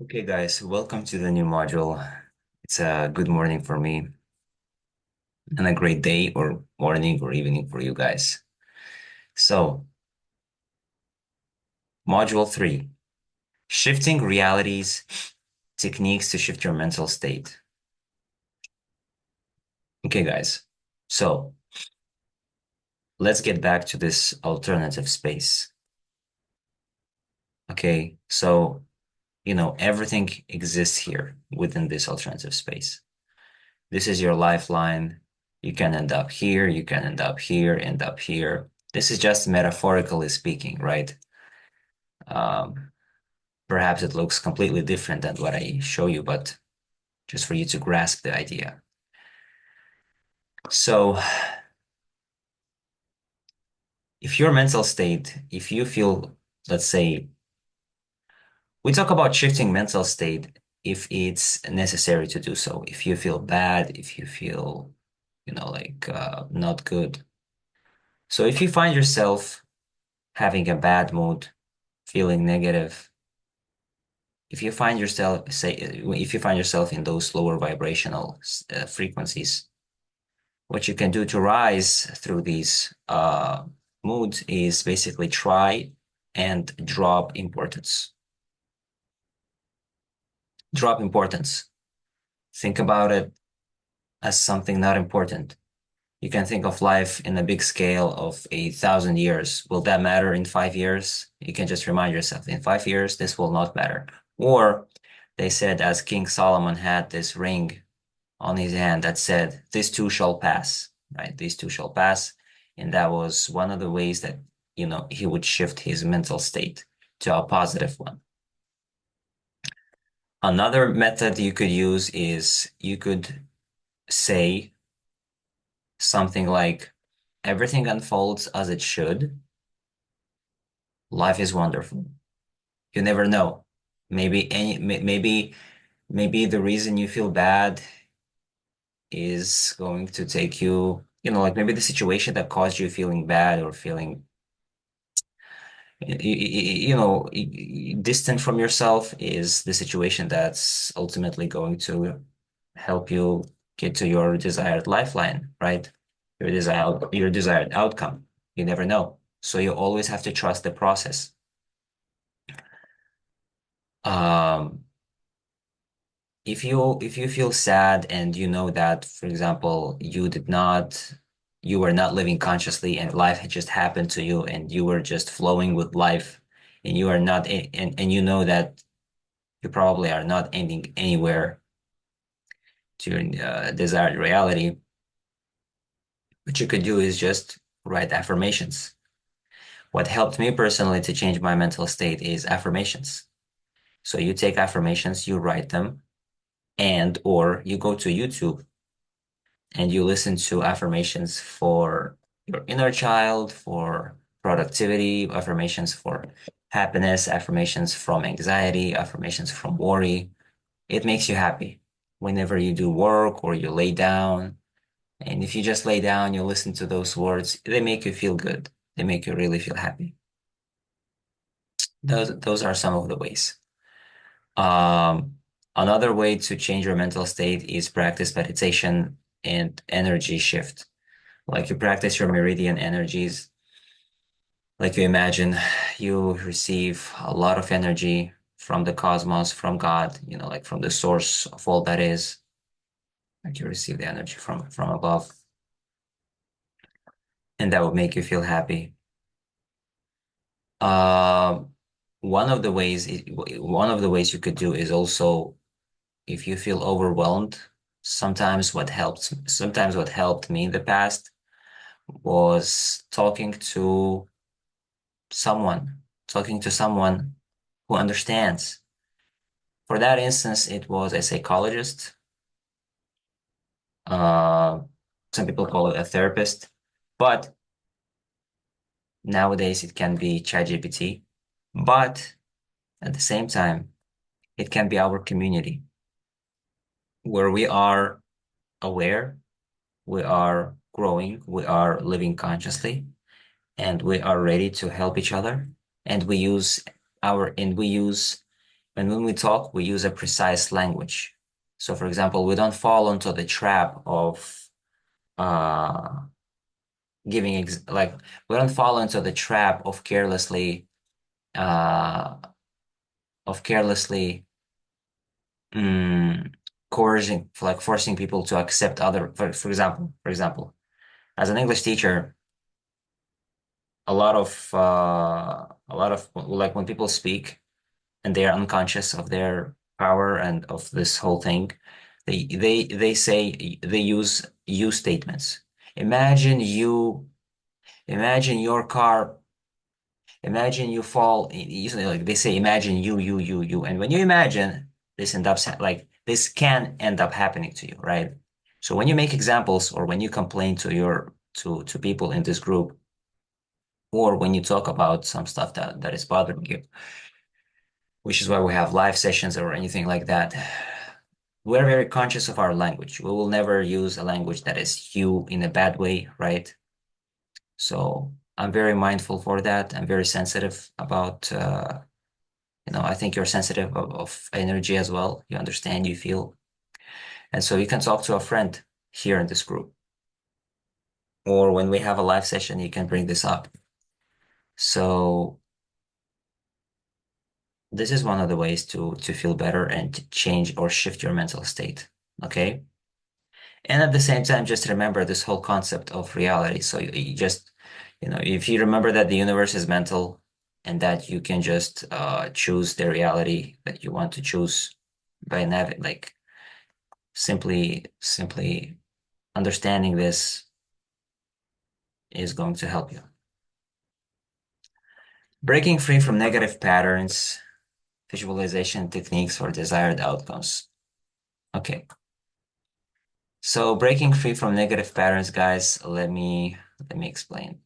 Okay, guys, welcome to the new module. It's a good morning for me and a great day or morning or evening for you guys. So, module 3, shifting realities, techniques to shift your mental state. Okay, guys, so let's get back to this alternative space. Okay, so, everything exists here within this alternative space. This is your lifeline. You can end up here, you can end up here, end up here. This is just metaphorically speaking, right? Um, Perhaps it looks completely different than what I show you, but just for you to grasp the idea. So, if your mental state, if you feel, let's say, we talk about shifting mental state if it's necessary to do so. If you feel bad, if you feel, not good. So, if you find yourself having a bad mood, feeling negative, if you find yourself in those lower vibrational frequencies, what you can do to rise through these moods is basically try and drop importance. Drop importance. Think about it as something not important. You can think of life in a big scale of 1,000 years. Will that matter in 5 years? You can just remind yourself, in 5 years, this will not matter. Or they said, as King Solomon had this ring on his hand that said, "This too shall pass," right? This too shall pass. And that was one of the ways that, he would shift his mental state to a positive one. Another method you could use is you could say something like, everything unfolds as it should. Life is wonderful. You never know. Maybe the reason you feel bad is going to take you, like maybe the situation that caused you feeling bad or feeling, distant from yourself is the situation that's ultimately going to help you get to your desired lifeline, right? Your desired outcome. You never know. So you always have to trust the process. Um, if you feel sad and you know that, for example, you were not living consciously and life had just happened to you and you were just flowing with life and you are not and you know that you probably are not ending anywhere to your desired reality, what you could do is just write affirmations. What helped me personally to change my mental state is affirmations. So you take affirmations, you write them, and or you go to YouTube and you listen to affirmations for your inner child, for productivity, affirmations for happiness, affirmations from anxiety, affirmations from worry. It makes you happy whenever you do work or you lay down. And if you just lay down, you listen to those words, they make you feel good. They make you really feel happy. Those are some of the ways. Um, Another way to change your mental state is practice meditation and energy shift. Like you practice your meridian energies, like you imagine you receive a lot of energy from the cosmos, from God, like from the source of all that is. Like you receive the energy from above, and that would make you feel happy. Uh, one of the ways you could do is also if you feel overwhelmed, sometimes what helped me in the past was someone, talking to someone who understands. For that instance, it was a psychologist. Uh, some people call it a therapist, but nowadays it can be ChatGPT. But at the same time, it can be our community where we are aware, we are growing, we are living consciously, and we are ready to help each other. And we use And when we talk, we use a precise language. So, for example, we don't fall into the trap of uh, giving ex like we don't fall into the trap uh, of carelessly mm, coercing, like forcing people to accept other. For example, as an English teacher, a lot of like when people speak and they are unconscious of their power and of this whole thing, they use you statements. Imagine you, imagine your car, imagine you fall. Usually, like they say, imagine you, and when you imagine, this can end up happening to you, right? So when you make examples or when you complain to people in this group, or when you talk about some stuff that is bothering you, which is why we have live sessions or anything like that. We're very conscious of our language. We will never use a language that is you in a bad way, right? So I'm very mindful for that. I'm very sensitive about, I think you're sensitive of energy as well. You understand, you feel. And so you can talk to a friend here in this group. Or when we have a live session, you can bring this up. So this is one of the ways to feel better and to change or shift your mental state. Okay. And at the same time, just remember this whole concept of reality. So you just, if you remember that the universe is mental and that you can just choose the reality that you want to choose by like simply understanding this is going to help you. Breaking free from negative patterns, visualization techniques for desired outcomes. Okay. So breaking free from negative patterns, guys, let me explain.